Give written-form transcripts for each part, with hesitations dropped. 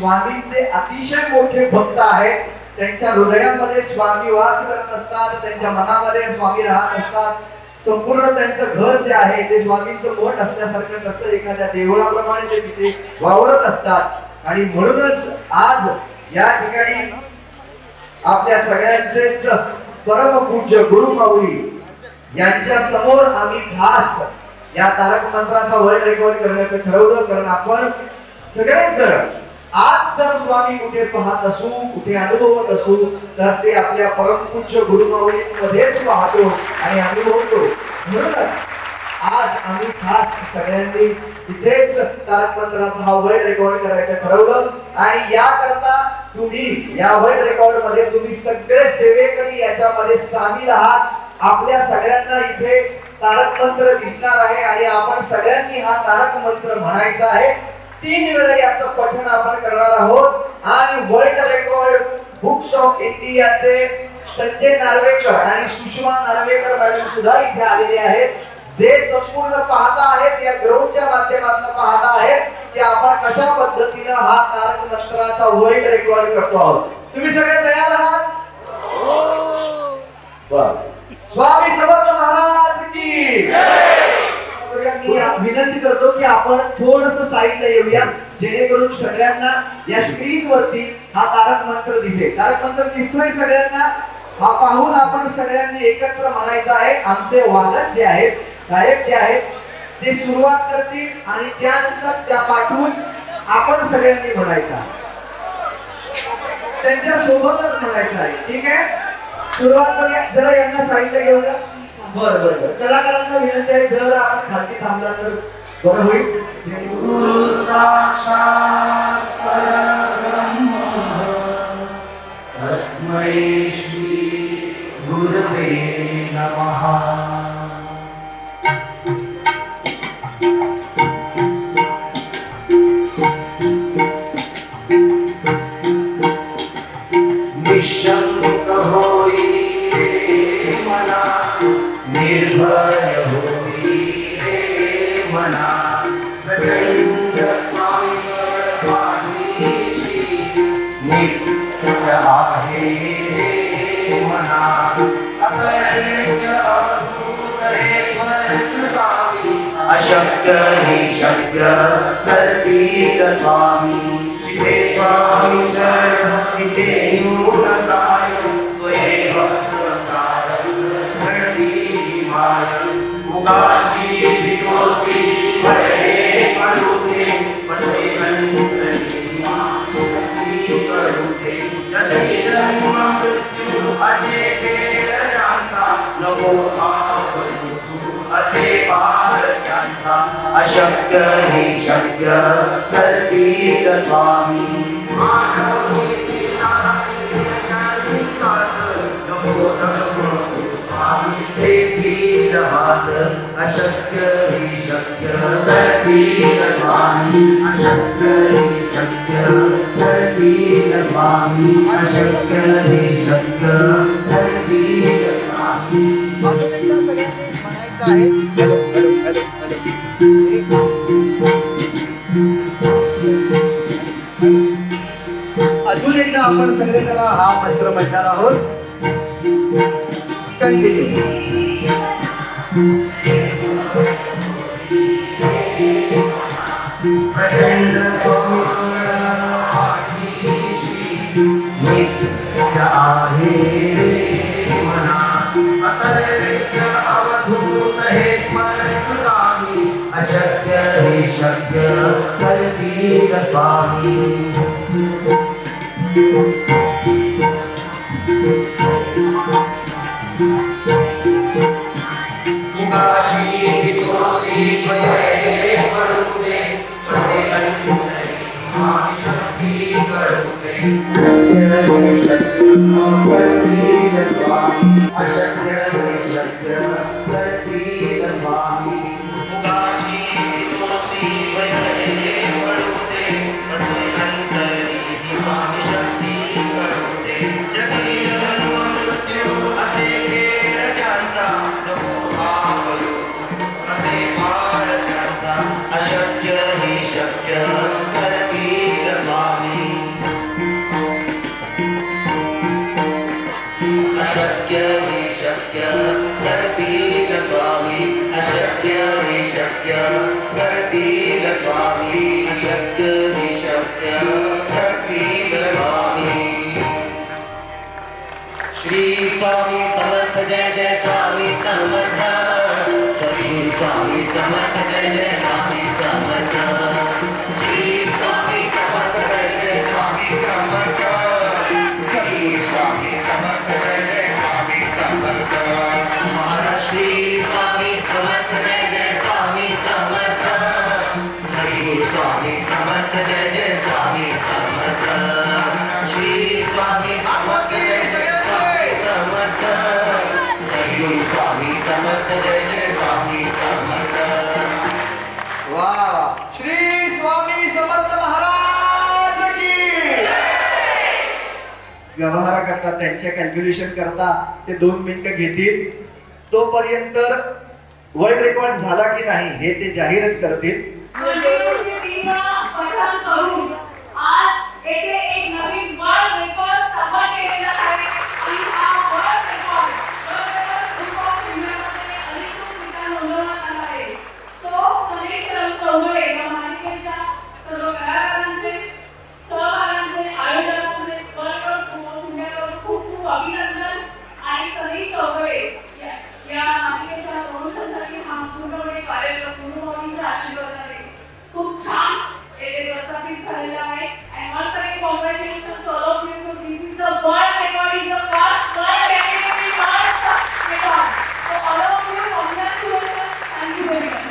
स्वामींचे अतिशय मोठे भक्त आहेत. त्यांच्या हृदयामध्ये स्वामी वास करत असतात, त्यांच्या मनामध्ये स्वामी राहत असतात. संपूर्ण त्यांचं घर जे आहे ते स्वामींचं मठ असल्यासारखं तसं एखाद्या देवळाप्रमाणे ते तिथे वावरत असतात. आणि म्हणूनच आज या ठिकाणी आपल्या सगळ्यांचेच परमपूज्य गुरु माऊली यांच्या समोर आम्ही खास या तारक मंत्राचा वर्ल्ड रेकॉर्ड करण्याचं ठरवलं. कारण आपण सगळेच जण आज जर स्वामी कुठे पाहत असू, कुठे अनुभवत असू, तर ते आपल्या परमपूज्य गुरुमाऊलींमध्येच पाहतो आणि अनुभवतो. म्हणूनच आज आम्ही खास सगळ्यांनी इथेच तारक मंत्राचा हा वर्ल्ड रेकॉर्ड करायचं ठरवलं. आणि याकरता तुम्ही या वर्ल्ड रेकॉर्ड मध्ये तुम्ही सगळे सेवेकरी याच्यामध्ये सामील आहात. आपल्या सगळ्यांना इथे तारक मंत्र दिसणार आहे आणि आपण सगळ्यांनी हा तारक मंत्र म्हणायचा आहे. 3 वेळा याचं पठण आपण करणार आहोत. आणि वर्ल्ड रेकॉर्ड बुक्स ऑफ इंडियाचे संजय नार्वेकर आणि सुषमा नार्वेकर मॅडम सुद्धा इथे आलेले आहेत, जे संपूर्ण पाहता आहेत, या ग्राउंडच्या माध्यमातून पाहता आहेत की आपण कशा पद्धतीने हा तारक मंत्राचा वर्ल्ड रेकॉर्ड करतो आहोत. तुम्ही सगळे तयार आहात? स्वामी समर्थ महाराज की मी विनंती करतो की आपण थोडस साईडला येऊया, जेणेकरून सगळ्यांना या स्क्रीन वरती हा तारक मंत्र दिसेल. तारक मंत्र दिसतोय सगळ्यांना? हा पाहून आपण सगळ्यांनी एकत्र म्हणायचं आहे. आमचे वादक जे आहेत, गायक जे आहेत, ते सुरुवात करतील आणि त्यानंतर त्या पाठवून आपण सगळ्यांनी म्हणायचं आहे. त्यांच्या सोबतच म्हणायचं आहे. ठीक आहे, सुरुवात करूया. जरा यांना साईडला घेऊया. बरं कलाकारांना विनंती आहे, जर आपण खाली थांबला तर बरं होईल. गुरु साक्षात परब्रह्म तस्मै श्री गुरवे नमः. निशंक होई मना, निर्भय होई रे मना, प्रचंड स्वामीवर पाठीशी नित्य आहे रे मना. अकर्ण्य अवधूत हे स्वर्गगामी, अशक्य ही शक्य करतील स्वामी. जिथे स्वामी चरण तिथे न्यून काय, स्वयं भक्त मुगाची विकोसी भरे पडुते, बसे कंतरी माती करुते. जन्मी जन्म मृत्यू असे खेळ त्यांचा, नको आवडू असे पार त्यांचा. अशक्य ही शक्य करतील स्वामी. मानव नीती नारायण साथ, नको नको स्वामी देतील हात. अशक्य ही शक्य करतील स्वामी. अशक्य ही शक्य करतील स्वामी. अशक्य ही शक्य करतील स्वामी. अजून एकदा सगळ्यांनी म्हणायचं आहे. Hello hello hello hello. अजून एकदा आपण सगळेजण हा मंत्र म्हणणार आहोत. कंटिन्यू. प्रचंड पाठीशी नित्य आहे रे मना. अकर्ण्य अवधूत हे स्वर्गगामी, अशक्य हे शक्य करतील स्वामी. मुगाची विकोसी भरे पडुते, बसे कंतरी स्वामी शक्ती करुते. करतील स्वामी. अशक्य हे शक्य करतील स्वामी. मुगाची विकोसी भरे पडुते, बसे कंतरी स्वामी शक्ती करुते. जन्मी जन्म मृत्यू असे खेळ त्यांचा, नको आवडू असे पार त्यांचा. अशक्य ही शक्य करतील स्वामी. स्वामी समर्थ जय जय स्वामी समर्थ सद्गुरु स्वामी समर्थ जय जय स्वामी समर्थ श्री स्वामी समर्थ जय जय स्वामी समर्थ सद्गुरु स्वामी समर्थ जय जय स्वामी समर्थ महाराज श्री स्वामी समर्थ जय जय स्वामी समर्थ सद्गुरु स्वामी समर्थ जय जय स्वामी समर्थ श्री स्वामी समर्थ जय जय स्वामी समर्थ सद्गुरु स्वामी समर्थ जय जय स्वामी समर्थ वा श्री स्वामी समर्थ महाराज की व्यवहार करता त्यांच्या कॅल्क्युलेशन करता ते 2 मिनिटं घेतील तोपर्यंत वर्ल्ड रेकॉर्ड झाला की नाही हे ते जाहीरच करतील पठण करून आज येथे एक नवीन वर्ल्ड रेकॉर्ड स्थापन केलेला आहे आणि हा वर्ल्ड रेकॉर्ड पुण्यामध्ये अलीकडून ठिकाण नोंदवण्यात आला आहे. तो सनील चौगुले या मालिकेच्या सर्व कलाकारांचे सहभागांचे आयोजकांचे पुण्यावर खूप खूप अभिनंदन आणि सनील चौगुले या मालिकेच्या प्रमोशनसाठी हा पूर्णपणे कार्यक्रम पूर्णपणे आशीर्वादाने खूप छान प्रस्थापित झालेला आहे. And once again, congratulations to all of you. So this is the world record, is the first world category first record. So all of you, congratulations. Thank you very much.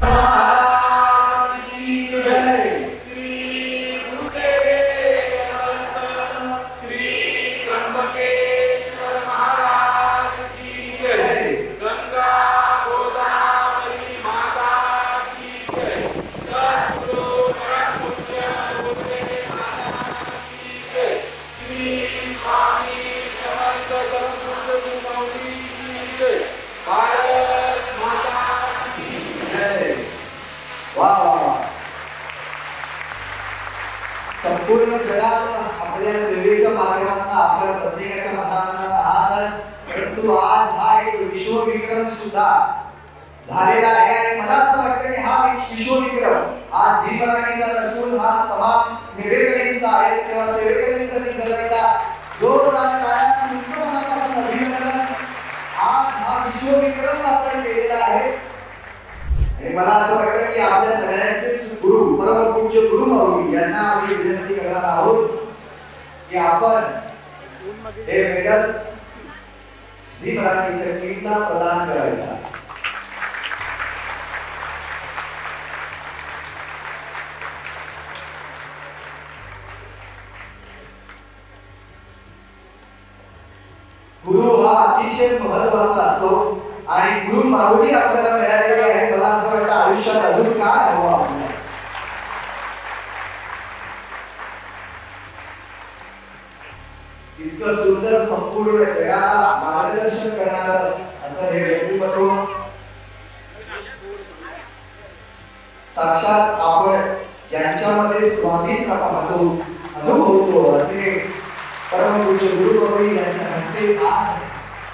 Maharaj की जय. श्री गुरुदेव श्री त्र्यंबकेश्वर महाराज की जय. गंगा गोदावरी माता की जय. सद्गुरु परम पूज्य गुरुदेव महाराज की जय. श्री स्वामी समर्थ सद्गुरु गुरुमौली की जय. भारत माता की जय. वा वा वा. संपूर्ण जगात आपल्या सेवेच्या माध्यमातून आपल्या प्रत्येकाच्या मनामनात आहातच, परंतु आज हा एक विश्वविक्रम सुद्धा झालेला आहे आणि मला असं वाटतं की हा एक विश्वविक्रम आज झी मराठीचा नसून हा तमाम सेवेकरींचा आहे. तेव्हा सेवेकरींसाठी झालेला जोरदार टाळ्या तुमच्या मनापासून अभिनंदन. आज हा विश्वविक्रम आपण केलेला आहे आणि मला असं वाटतं की आपल्या सगळ्यांचे गुरु परमपूज्य गुरुमाऊली यांना आम्ही विनंती करणार आहोत की आपण हे मेडल झी मराठीच्या टीमला प्रदान करायचा. गुरु हा अतिशय महत्वाचा असतो आणि गुरु माऊली आपल्याला मिळालेली आहे. मला असं वाटतं आयुष्यात अजून काय हवं आपल्याला. इतकं सुंदर संपूर्ण जगाला मार्गदर्शन करणारं असं हे व्यक्तिमत्व साक्षात आपण ज्यांच्यामध्ये स्वामींना पाहतो अनुभवतो असे परमपूज्य गुरु माऊली यांच्या हस्ते आज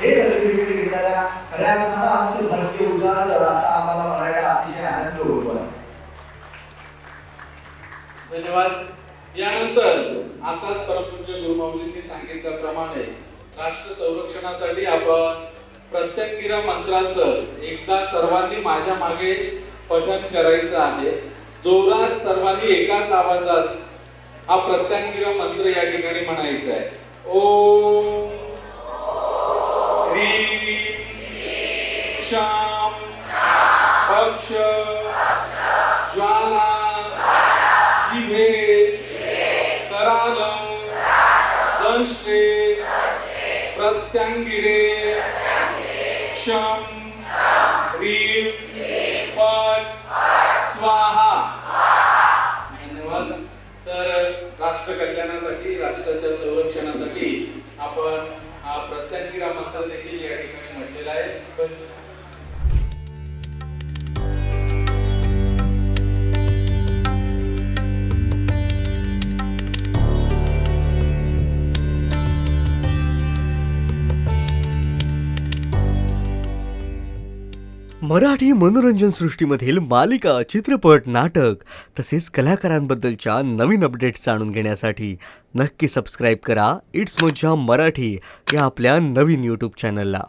हे सर्टिफिकेट घेताना खऱ्या अर्थानं आमचं भाग्य उजाळलं असं आम्हाला म्हणायला अतिशय आनंद होतो. धन्यवाद. यानंतर आताच परमपूज्य गुरुमाऊलींनी सांगितल्याप्रमाणे राष्ट्र संरक्षणासाठी आपण प्रत्यंगिरा मंत्राचं एकदा सर्वांनी माझ्या मागे पठण करायचं आहे. जोरात सर्वांनी एकाच आवाजात हा प्रत्यंगिरा मंत्र या ठिकाणी म्हणायचा आहे. ओम ह्रीं क्षाम पक्ष ज्वाला जिभे कराल दंष्ट्रे प्रत्यंगिरे क्षम ह्रीं पट स्वाहा. धन्यवाद. तर राष्ट्र कल्याणासाठी राष्ट्राच्या संरक्षणासाठी आपण हा प्रत्यंगिरा मंत्र देखील या ठिकाणी म्हटलेला आहे. मराठी मनोरंजन सृष्टीमधील मालिका, चित्रपट, नाटक तसेच कलाकारांबद्दलच्या नवीन अपडेट्स जाणून घेण्यासाठी नक्की सबस्क्राईब करा इट्स मज्जा मराठी या आपल्या नवीन यूट्यूब चॅनलला.